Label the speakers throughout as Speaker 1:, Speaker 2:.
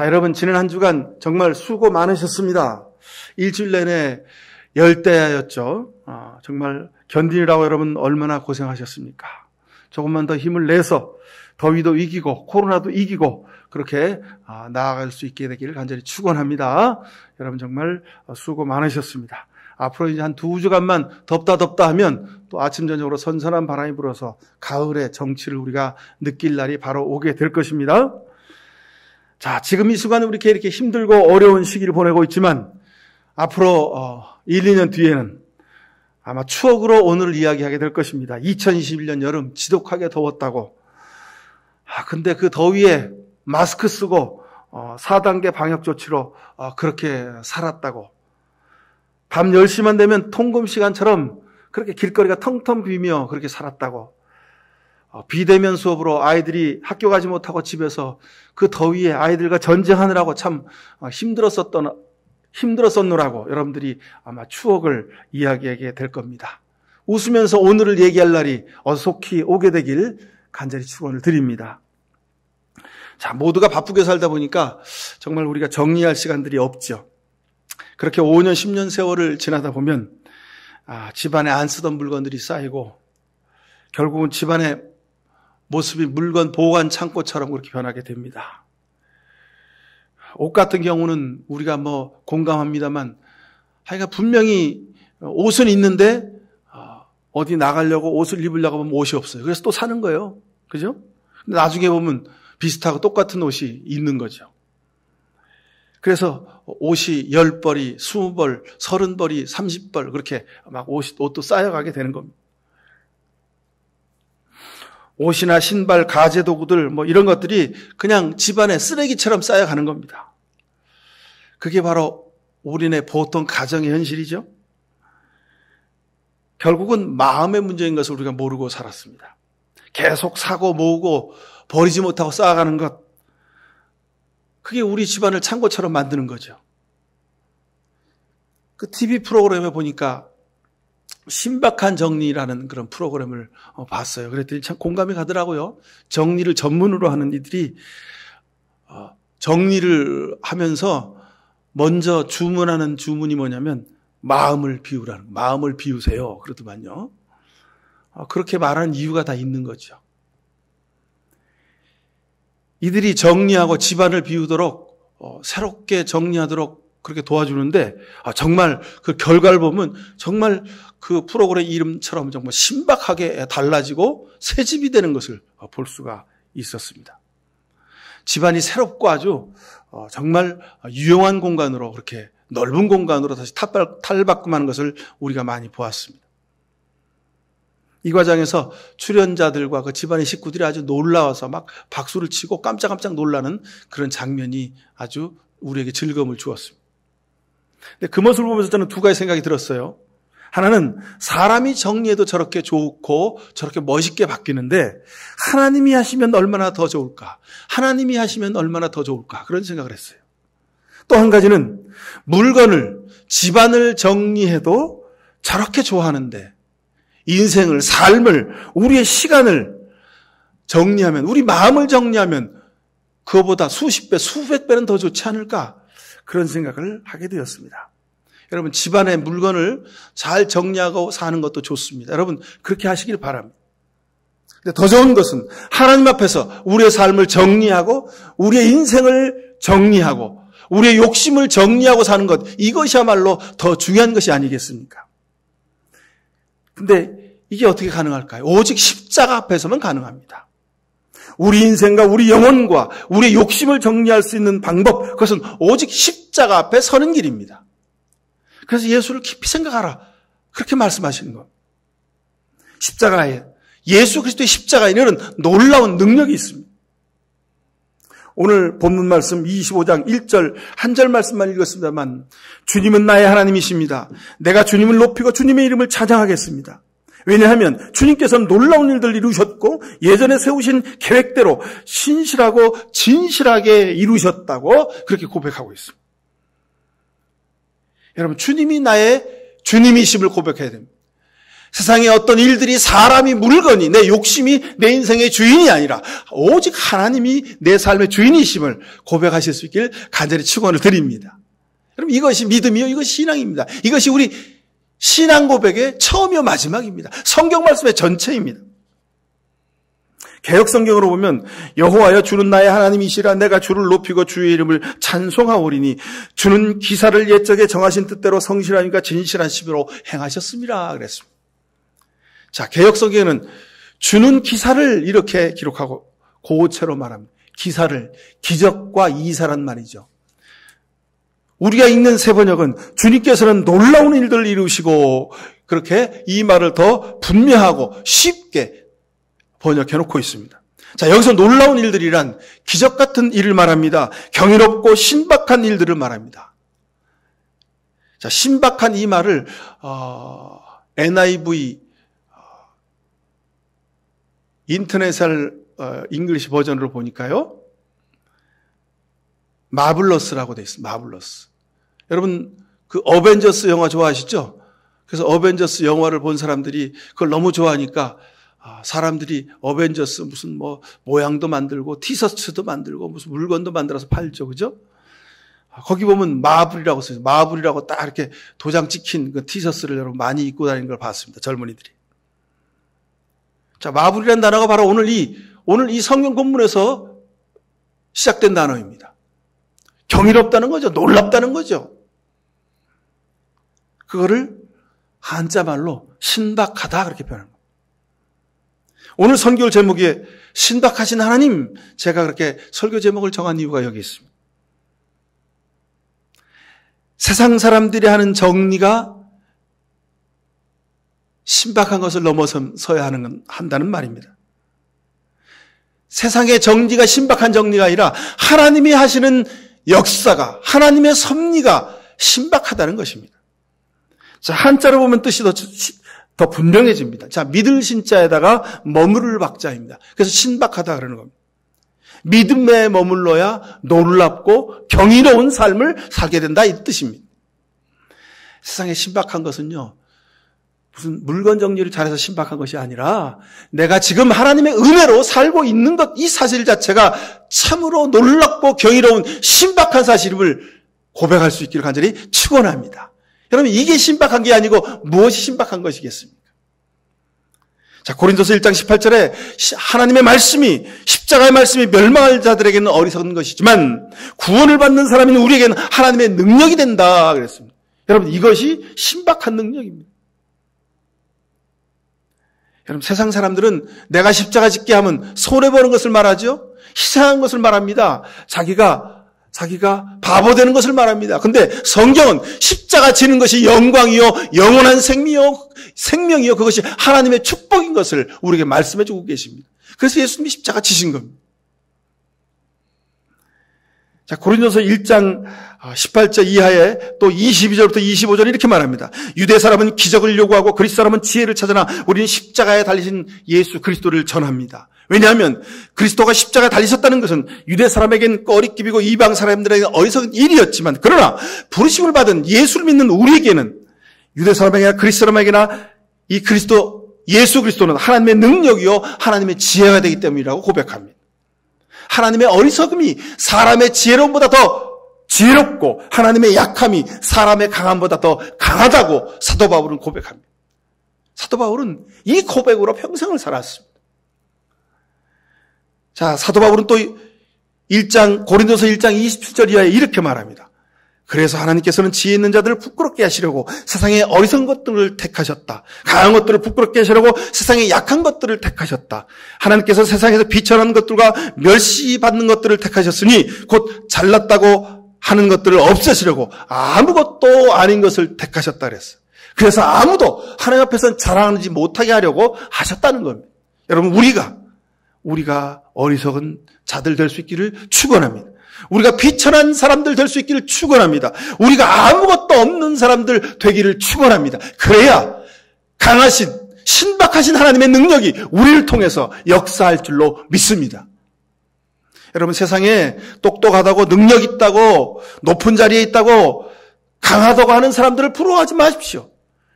Speaker 1: 자, 여러분 지난 한 주간 정말 수고 많으셨습니다. 일주일 내내 열대야였죠. 정말 견디느라고 여러분 얼마나 고생하셨습니까? 조금만 더 힘을 내서 더위도 이기고 코로나도 이기고 그렇게 나아갈 수 있게 되기를 간절히 축원합니다. 여러분 정말 수고 많으셨습니다. 앞으로 이제 한 2주간만 덥다 하면 또 아침 저녁으로 선선한 바람이 불어서 가을의 정취를 우리가 느낄 날이 바로 오게 될 것입니다. 자, 지금 이 순간에 우리 이렇게 힘들고 어려운 시기를 보내고 있지만 앞으로 1, 2년 뒤에는 아마 추억으로 오늘을 이야기하게 될 것입니다. 2021년 여름 지독하게 더웠다고. 근데 그 더위에 마스크 쓰고 4단계 방역 조치로 그렇게 살았다고. 밤 10시만 되면 통금 시간처럼 그렇게 길거리가 텅텅 비며 그렇게 살았다고. 비대면 수업으로 아이들이 학교 가지 못하고 집에서 그 더위에 아이들과 전쟁하느라고 참 힘들었었노라고 여러분들이 아마 추억을 이야기하게 될 겁니다. 웃으면서 오늘을 얘기할 날이 어서 속히 오게 되길 간절히 축원을 드립니다. 자, 모두가 바쁘게 살다 보니까 정말 우리가 정리할 시간들이 없죠. 그렇게 5년, 10년 세월을 지나다 보면 집안에 안 쓰던 물건들이 쌓이고 결국은 집안의 모습이 물건 보관 창고처럼 그렇게 변하게 됩니다. 옷 같은 경우는 우리가 공감합니다만 하여간 분명히 옷은 있는데 어디 나가려고 옷을 입으려고 하면 옷이 없어요. 그래서 또 사는 거예요. 그죠? 근데 나중에 보면 비슷하고 똑같은 옷이 있는 거죠. 그래서 옷이 10벌이, 20벌, 30벌이, 30벌 그렇게 막 옷도 쌓여가게 되는 겁니다. 옷이나 신발, 가재 도구들 이런 것들이 그냥 집안에 쓰레기처럼 쌓여가는 겁니다. 그게 바로 우리네 보통 가정의 현실이죠. 결국은 마음의 문제인 것을 우리가 모르고 살았습니다. 계속 사고 모으고 버리지 못하고 쌓아가는 것. 그게 우리 집안을 창고처럼 만드는 거죠. 그 TV 프로그램에 보니까 신박한 정리라는 그런 프로그램을 봤어요. 그랬더니 참 공감이 가더라고요. 정리를 전문으로 하는 이들이 정리를 하면서 먼저 주문하는 주문이 뭐냐면 마음을 비우라는, 마음을 비우세요. 그러더만요. 그렇게 말하는 이유가 다 있는 거죠. 이들이 정리하고 집안을 비우도록 새롭게 정리하도록 그렇게 도와주는데 정말 그 결과를 보면 정말 그 프로그램 이름처럼 정말 신박하게 달라지고 새 집이 되는 것을 볼 수가 있었습니다. 집안이 새롭고 아주 정말 유용한 공간으로 그렇게 넓은 공간으로 다시 탈바꿈하는 것을 우리가 많이 보았습니다. 이 과정에서 출연자들과 그 집안의 식구들이 아주 놀라워서 막 박수를 치고 깜짝깜짝 놀라는 그런 장면이 아주 우리에게 즐거움을 주었습니다. 근데 그 모습을 보면서 저는 두 가지 생각이 들었어요. 하나는 사람이 정리해도 저렇게 좋고 저렇게 멋있게 바뀌는데 하나님이 하시면 얼마나 더 좋을까? 하나님이 하시면 얼마나 더 좋을까? 그런 생각을 했어요. 또 한 가지는 물건을, 집안을 정리해도 저렇게 좋아하는데 인생을, 삶을, 우리의 시간을 정리하면, 우리 마음을 정리하면 그거보다 수십 배, 수백 배는 더 좋지 않을까? 그런 생각을 하게 되었습니다. 여러분, 집안의 물건을 잘 정리하고 사는 것도 좋습니다. 여러분, 그렇게 하시길 바랍니다. 근데 더 좋은 것은 하나님 앞에서 우리의 삶을 정리하고 우리의 인생을 정리하고 우리의 욕심을 정리하고 사는 것, 이것이야말로 더 중요한 것이 아니겠습니까? 근데 이게 어떻게 가능할까요? 오직 십자가 앞에서만 가능합니다. 우리 인생과 우리 영혼과 우리의 욕심을 정리할 수 있는 방법, 그것은 오직 십자가 앞에 서는 길입니다. 그래서 예수를 깊이 생각하라, 그렇게 말씀하시는 겁니다. 십자가에, 예수 그리스도의 십자가에는 놀라운 능력이 있습니다. 오늘 본문 말씀 25장 1절 한 절 말씀만 읽었습니다만, 주님은 나의 하나님이십니다. 내가 주님을 높이고 주님의 이름을 찬양하겠습니다. 왜냐하면 주님께서는 놀라운 일들을 이루셨고 예전에 세우신 계획대로 신실하고 진실하게 이루셨다고 그렇게 고백하고 있습니다. 여러분, 주님이 나의 주님이심을 고백해야 됩니다. 세상의 어떤 일들이 사람이 물건이 내 욕심이 내 인생의 주인이 아니라 오직 하나님이 내 삶의 주인이심을 고백하실 수 있길 간절히 축원을 드립니다. 여러분 이것이 믿음이요 이것이 신앙입니다. 이것이 우리 신앙 고백의 처음이요 마지막입니다. 성경 말씀의 전체입니다. 개역 성경으로 보면 여호와여 주는 나의 하나님이시라 내가 주를 높이고 주의 이름을 찬송하오리니 주는 기사를 옛적에 정하신 뜻대로 성실하니까 진실한 시비로 행하셨습니다. 그랬습니다. 자, 개역 성경에는 주는 기사를 이렇게 기록하고 고체로 말합니다. 기사를 기적과 이사란 말이죠. 우리가 읽는 새 번역은 주님께서는 놀라운 일들을 이루시고 그렇게 이 말을 더 분명하고 쉽게 번역해 놓고 있습니다. 자, 여기서 놀라운 일들이란 기적 같은 일을 말합니다. 경이롭고 신박한 일들을 말합니다. 자, 신박한 이 말을 NIV 인터내셔널 잉글리시 버전으로 보니까요. 마블러스라고 되어 있습니다. 마블러스. 여러분 그 어벤져스 영화 좋아하시죠? 그래서 어벤져스 영화를 본 사람들이 그걸 너무 좋아하니까 사람들이 어벤져스 무슨 뭐 모양도 만들고 티셔츠도 만들고 무슨 물건도 만들어서 팔죠. 그죠? 거기 보면 마블이라고 써요. 마블이라고 딱 이렇게 도장 찍힌 그 티셔츠를 여러분 많이 입고 다니는 걸 봤습니다. 젊은이들이. 자, 마블이라는 단어가 바로 오늘 이 성경 본문에서 시작된 단어입니다. 경이롭다는 거죠. 놀랍다는 거죠. 그거를 한자말로 신박하다 그렇게 표현합니다. 오늘 설교 제목에 신박하신 하나님, 제가 그렇게 설교 제목을 정한 이유가 여기 있습니다. 세상 사람들이 하는 정리가 신박한 것을 넘어서야 한다는 말입니다. 세상의 정리가 신박한 정리가 아니라 하나님이 하시는 역사가, 하나님의 섭리가 신박하다는 것입니다. 자, 한자로 보면 뜻이 더 분명해집니다. 자, 믿을 신자에다가 머무를 박자입니다. 그래서 신박하다 그러는 겁니다. 믿음에 머물러야 놀랍고 경이로운 삶을 살게 된다 이 뜻입니다. 세상에 신박한 것은요, 무슨 물건 정리를 잘해서 신박한 것이 아니라 내가 지금 하나님의 은혜로 살고 있는 것, 이 사실 자체가 참으로 놀랍고 경이로운 신박한 사실임을 고백할 수 있기를 간절히 축원합니다. 여러분 이게 신박한 게 아니고 무엇이 신박한 것이겠습니까? 자, 고린도서 1장 18절에 하나님의 말씀이, 십자가의 말씀이 멸망할 자들에게는 어리석은 것이지만 구원을 받는 사람인 우리에게는 하나님의 능력이 된다 그랬습니다. 여러분 이것이 신박한 능력입니다. 여러분 세상 사람들은 내가 십자가 짓게 하면 손해보는 것을 말하죠. 희생한 것을 말합니다. 자기가 바보 되는 것을 말합니다. 근데 성경은 십자가 지는 것이 영광이요 영원한 생명이요 그것이 하나님의 축복인 것을 우리에게 말씀해 주고 계십니다. 그래서 예수님이 십자가 지신 겁니다. 자, 고린도서 1장 18절 이하에 또 22절부터 25절 이렇게 말합니다. 유대 사람은 기적을 요구하고 그리스 사람은 지혜를 찾으나 우리는 십자가에 달리신 예수 그리스도를 전합니다. 왜냐하면 그리스도가 십자가에 달리셨다는 것은 유대 사람에겐 꺼리끼비고 이방 사람들에게 어리석은 일이었지만 그러나 부르심을 받은 예수를 믿는 우리에게는 유대 사람에게나 그리스 사람에게나 이 그리스도 예수 그리스도는 하나님의 능력이요 하나님의 지혜가 되기 때문이라고 고백합니다. 하나님의 어리석음이 사람의 지혜로움보다 더 지혜롭고 하나님의 약함이 사람의 강함보다 더 강하다고 사도 바울은 고백합니다. 사도 바울은 이 고백으로 평생을 살았습니다. 자, 사도 바울은 또 고린도서 1장 27절 이하에 이렇게 말합니다. 그래서 하나님께서는 지혜 있는 자들을 부끄럽게 하시려고 세상의 어리석은 것들을 택하셨다. 강한 것들을 부끄럽게 하시려고 세상의 약한 것들을 택하셨다. 하나님께서 세상에서 비천한 것들과 멸시받는 것들을 택하셨으니 곧 잘났다고 하는 것들을 없애시려고 아무것도 아닌 것을 택하셨다 그랬어요. 그래서 아무도 하나님 앞에서는 자랑하지 못하게 하려고 하셨다는 겁니다. 여러분 우리가 어리석은 자들 될 수 있기를 축원합니다. 우리가 비천한 사람들 될 수 있기를 축원합니다. 우리가 아무것도 없는 사람들 되기를 축원합니다. 그래야 강하신 신박하신 하나님의 능력이 우리를 통해서 역사할 줄로 믿습니다. 여러분 세상에 똑똑하다고 능력 있다고 높은 자리에 있다고 강하다고 하는 사람들을 부러워하지 마십시오.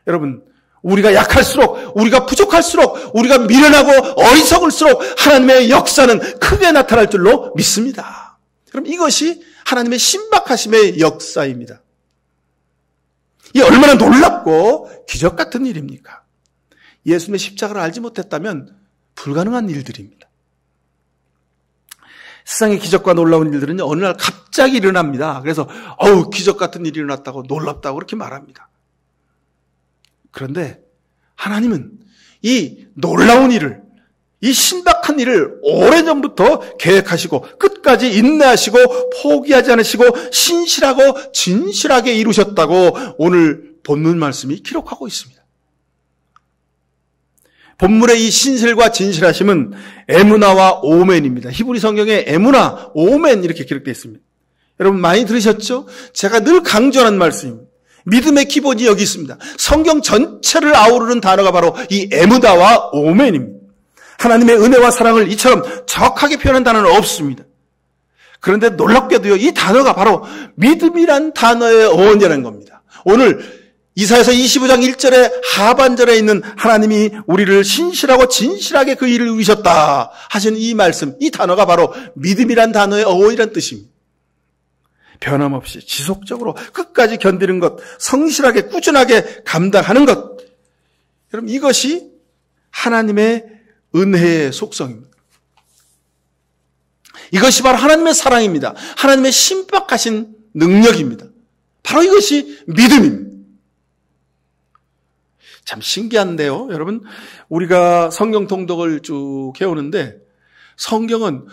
Speaker 1: 여러분 우리가 약할수록, 우리가 부족할수록, 우리가 미련하고 어리석을수록 하나님의 역사는 크게 나타날 줄로 믿습니다. 그럼 이것이 하나님의 신박하심의 역사입니다. 이 얼마나 놀랍고 기적 같은 일입니까? 예수님의 십자가를 알지 못했다면 불가능한 일들입니다. 세상의 기적과 놀라운 일들은 어느 날 갑자기 일어납니다. 그래서 기적 같은 일이 일어났다고 놀랍다고 그렇게 말합니다. 그런데 하나님은 이 놀라운 일을, 이 신박한 일을 오래전부터 계획하시고 끝까지 인내하시고 포기하지 않으시고 신실하고 진실하게 이루셨다고 오늘 본문 말씀이 기록하고 있습니다. 본문의 이 신실과 진실하심은 에무나와 오멘입니다. 히브리 성경에 에무나, 오멘 이렇게 기록되어 있습니다. 여러분 많이 들으셨죠? 제가 늘 강조하는 말씀입니다. 믿음의 기본이 여기 있습니다. 성경 전체를 아우르는 단어가 바로 이 에무나와 오멘입니다. 하나님의 은혜와 사랑을 이처럼 정확하게 표현한 단어는 없습니다. 그런데 놀랍게도요, 이 단어가 바로 믿음이란 단어의 어원이라는 겁니다. 오늘 이사야서 25장 1절의 하반절에 있는 하나님이 우리를 신실하고 진실하게 그 일을 이루셨다 하시는 이 말씀, 이 단어가 바로 믿음이란 단어의 어원이란 뜻입니다. 변함없이 지속적으로 끝까지 견디는 것, 성실하게 꾸준하게 감당하는 것. 여러분 이것이 하나님의 은혜의 속성입니다. 이것이 바로 하나님의 사랑입니다. 하나님의 신박하신 능력입니다. 바로 이것이 믿음입니다. 참 신기한데요. 여러분 우리가 성경 통독을 쭉 해오는데 성경은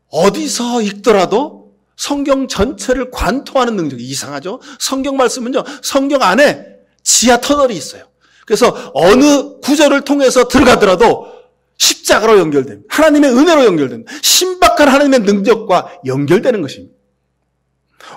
Speaker 1: 어디서 읽더라도 성경 전체를 관통하는 능력이 이상하죠. 성경 말씀은요, 성경 안에 지하 터널이 있어요. 그래서 어느 구절을 통해서 들어가더라도 십자가로 연결됩니다. 하나님의 은혜로 연결됩니다. 신박한 하나님의 능력과 연결되는 것입니다.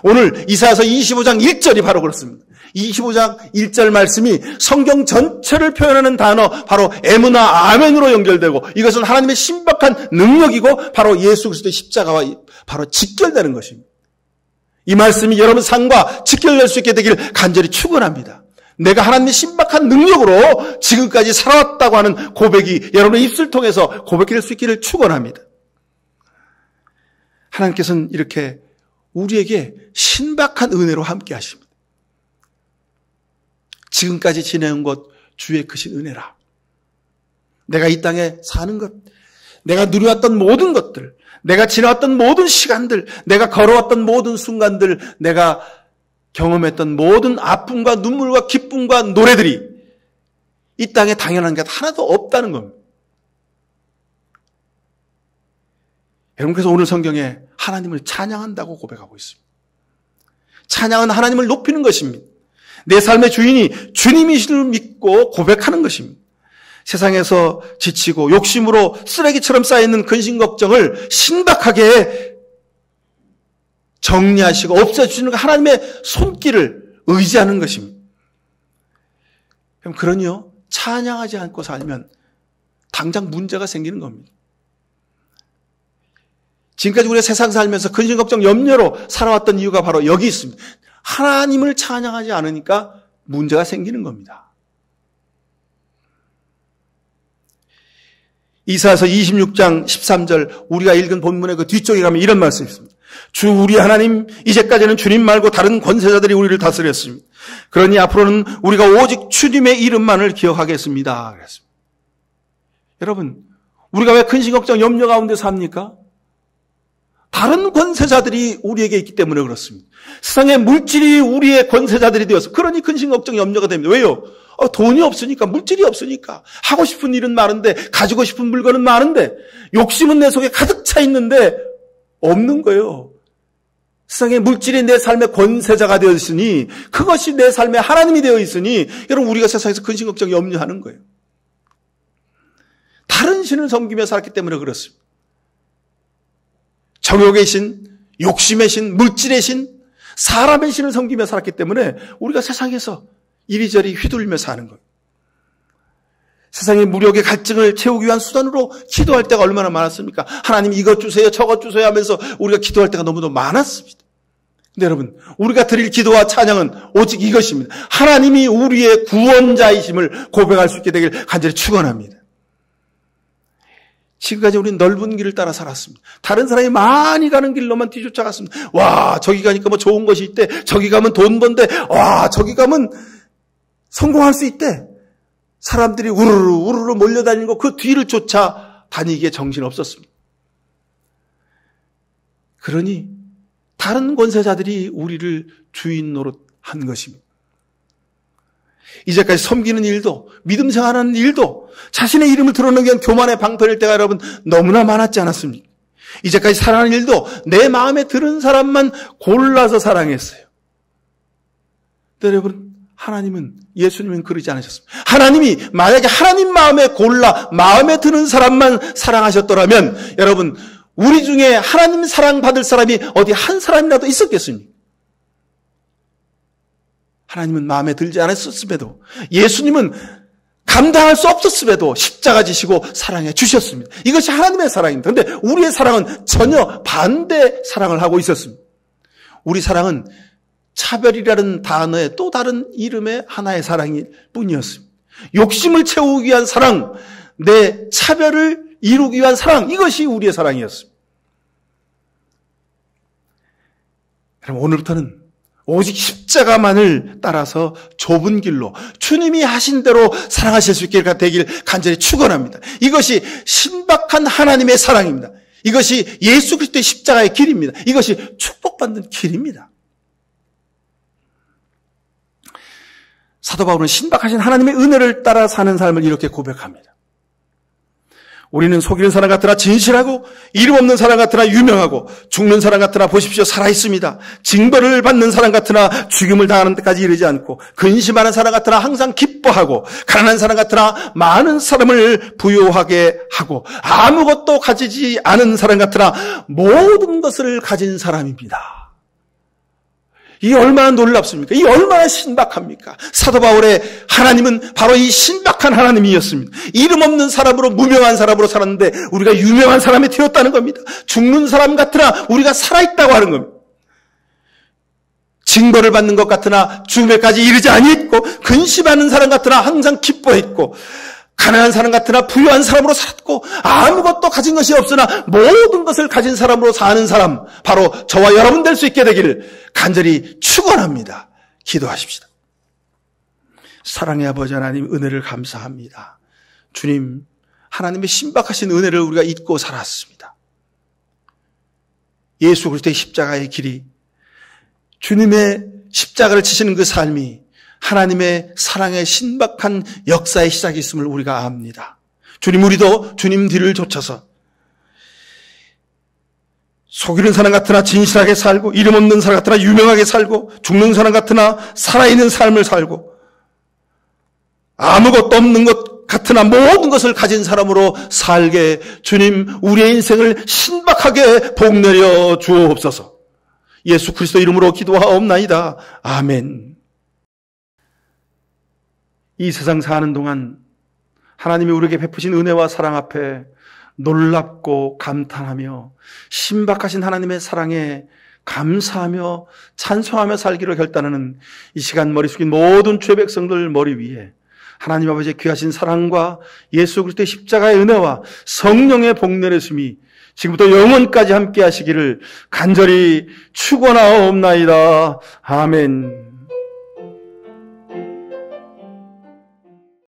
Speaker 1: 오늘 이사야서 25장 1절이 바로 그렇습니다. 25장 1절 말씀이 성경 전체를 표현하는 단어 바로 에무나 아멘으로 연결되고 이것은 하나님의 신박한 능력이고 바로 예수 그리스도의 십자가와 바로 직결되는 것입니다. 이 말씀이 여러분 삶과 직결될 수 있게 되기를 간절히 축원합니다. 내가 하나님의 신박한 능력으로 지금까지 살아왔다고 하는 고백이 여러분의 입술 통해서 고백될 수 있기를 축원합니다. 하나님께서는 이렇게 우리에게 신박한 은혜로 함께 하십니다. 지금까지 지내온 것 주의 크신 은혜라. 내가 이 땅에 사는 것, 내가 누려왔던 모든 것들, 내가 지나왔던 모든 시간들, 내가 걸어왔던 모든 순간들, 내가 경험했던 모든 아픔과 눈물과 기쁨과 노래들이 이 땅에 당연한 게 하나도 없다는 겁니다. 여러분 그래서 오늘 성경에 하나님을 찬양한다고 고백하고 있습니다. 찬양은 하나님을 높이는 것입니다. 내 삶의 주인이 주님이시를 믿고 고백하는 것입니다. 세상에서 지치고 욕심으로 쓰레기처럼 쌓여있는 근심 걱정을 신박하게 정리하시고 없애주시는 하나님의 손길을 의지하는 것입니다. 그러니요, 찬양하지 않고 살면 당장 문제가 생기는 겁니다. 지금까지 우리가 세상 살면서 근심 걱정 염려로 살아왔던 이유가 바로 여기 있습니다. 하나님을 찬양하지 않으니까 문제가 생기는 겁니다. 이사야서 26장 13절 우리가 읽은 본문의 그 뒤쪽에 가면 이런 말씀이 있습니다. 주 우리 하나님, 이제까지는 주님 말고 다른 권세자들이 우리를 다스렸습니다. 그러니 앞으로는 우리가 오직 주님의 이름만을 기억하겠습니다. 그랬습니다. 여러분, 우리가 왜 근심 걱정 염려 가운데 삽니까? 다른 권세자들이 우리에게 있기 때문에 그렇습니다. 세상의 물질이 우리의 권세자들이 되어서 그러니 근심 걱정 염려가 됩니다. 왜요? 돈이 없으니까, 물질이 없으니까. 하고 싶은 일은 많은데, 가지고 싶은 물건은 많은데, 욕심은 내 속에 가득 차 있는데 없는 거예요. 세상의 물질이 내 삶의 권세자가 되어 있으니, 그것이 내 삶의 하나님이 되어 있으니 여러분 우리가 세상에서 근심 걱정 염려하는 거예요. 다른 신을 섬기며 살았기 때문에 그렇습니다. 정욕의 신, 욕심의 신, 물질의 신, 사람의 신을 섬기며 살았기 때문에 우리가 세상에서 이리저리 휘둘리며 사는 거예요. 세상의 무력의 갈증을 채우기 위한 수단으로 기도할 때가 얼마나 많았습니까? 하나님 이것 주세요, 저것 주세요 하면서 우리가 기도할 때가 너무도 많았습니다. 근데 여러분, 우리가 드릴 기도와 찬양은 오직 이것입니다. 하나님이 우리의 구원자이심을 고백할 수 있게 되길 간절히 축원합니다. 지금까지 우리는 넓은 길을 따라 살았습니다. 다른 사람이 많이 가는 길로만 뒤쫓아갔습니다. 와, 저기 가니까 뭐 좋은 것이 있대. 저기 가면 돈 번대. 와, 저기 가면 성공할 수 있대. 사람들이 우르르 몰려다니는 거 그 뒤를 쫓아 다니기에 정신없었습니다. 그러니 다른 권세자들이 우리를 주인 노릇한 것입니다. 이제까지 섬기는 일도, 믿음 생활하는 일도, 자신의 이름을 드러내기 위한 교만의 방편일 때가 여러분 너무나 많았지 않았습니까? 이제까지 사랑하는 일도 내 마음에 드는 사람만 골라서 사랑했어요. 근데 여러분, 하나님은, 예수님은 그러지 않으셨습니다. 하나님이 만약에 하나님 마음에 골라 마음에 드는 사람만 사랑하셨더라면 여러분, 우리 중에 하나님 사랑받을 사람이 어디 한 사람이라도 있었겠습니까? 하나님은 마음에 들지 않았었음에도, 예수님은 감당할 수 없었음에도 십자가 지시고 사랑해 주셨습니다. 이것이 하나님의 사랑입니다. 그런데 우리의 사랑은 전혀 반대 사랑을 하고 있었습니다. 우리 사랑은 차별이라는 단어의 또 다른 이름의 하나의 사랑일 뿐이었습니다. 욕심을 채우기 위한 사랑, 내 차별을 이루기 위한 사랑, 이것이 우리의 사랑이었습니다. 그럼 오늘부터는 오직 십자가만을 따라서 좁은 길로 주님이 하신 대로 사랑하실 수 있게 되길 간절히 축원합니다. 이것이 신박한 하나님의 사랑입니다. 이것이 예수 그리스도의 십자가의 길입니다. 이것이 축복받는 길입니다. 사도 바울은 신박하신 하나님의 은혜를 따라 사는 삶을 이렇게 고백합니다. 우리는 속이는 사람 같으나 진실하고 이름 없는 사람 같으나 유명하고 죽는 사람 같으나 보십시오 살아있습니다. 징벌을 받는 사람 같으나 죽임을 당하는 데까지 이르지 않고 근심하는 사람 같으나 항상 기뻐하고 가난한 사람 같으나 많은 사람을 부유하게 하고 아무것도 가지지 않은 사람 같으나 모든 것을 가진 사람입니다. 이 얼마나 놀랍습니까? 이 얼마나 신박합니까? 사도 바울의 하나님은 바로 이 신박한 하나님이었습니다. 이름 없는 사람으로 무명한 사람으로 살았는데 우리가 유명한 사람이 되었다는 겁니다. 죽는 사람 같으나 우리가 살아있다고 하는 겁니다. 징벌을 받는 것 같으나 죽음에까지 이르지 아니했고 근심하는 사람 같으나 항상 기뻐했고 가난한 사람 같으나 부유한 사람으로 살았고 아무것도 가진 것이 없으나 모든 것을 가진 사람으로 사는 사람, 바로 저와 여러분 될 수 있게 되기를 간절히 축원합니다. 기도하십시다. 사랑의 아버지 하나님, 은혜를 감사합니다. 주님, 하나님의 신박하신 은혜를 우리가 잊고 살았습니다. 예수 그리스도의 십자가의 길이, 주님의 십자가를 지시는 그 삶이 하나님의 사랑의 신박한 역사의 시작이 있음을 우리가 압니다. 주님, 우리도 주님 뒤를 쫓아서 속이는 사람 같으나 진실하게 살고 이름 없는 사람 같으나 유명하게 살고 죽는 사람 같으나 살아있는 삶을 살고 아무것도 없는 것 같으나 모든 것을 가진 사람으로 살게 주님, 우리의 인생을 신박하게 복내려 주옵소서. 예수 그리스도 이름으로 기도하옵나이다. 아멘. 이 세상 사는 동안 하나님이 우리에게 베푸신 은혜와 사랑 앞에 놀랍고 감탄하며 신박하신 하나님의 사랑에 감사하며 찬송하며 살기로 결단하는 이 시간 머리 숙인 모든 죄 백성들 머리 위에 하나님 아버지의 귀하신 사랑과 예수 그리스도의 십자가의 은혜와 성령의 복내렸음이 지금부터 영원까지 함께 하시기를 간절히 축원하옵나이다. 아멘.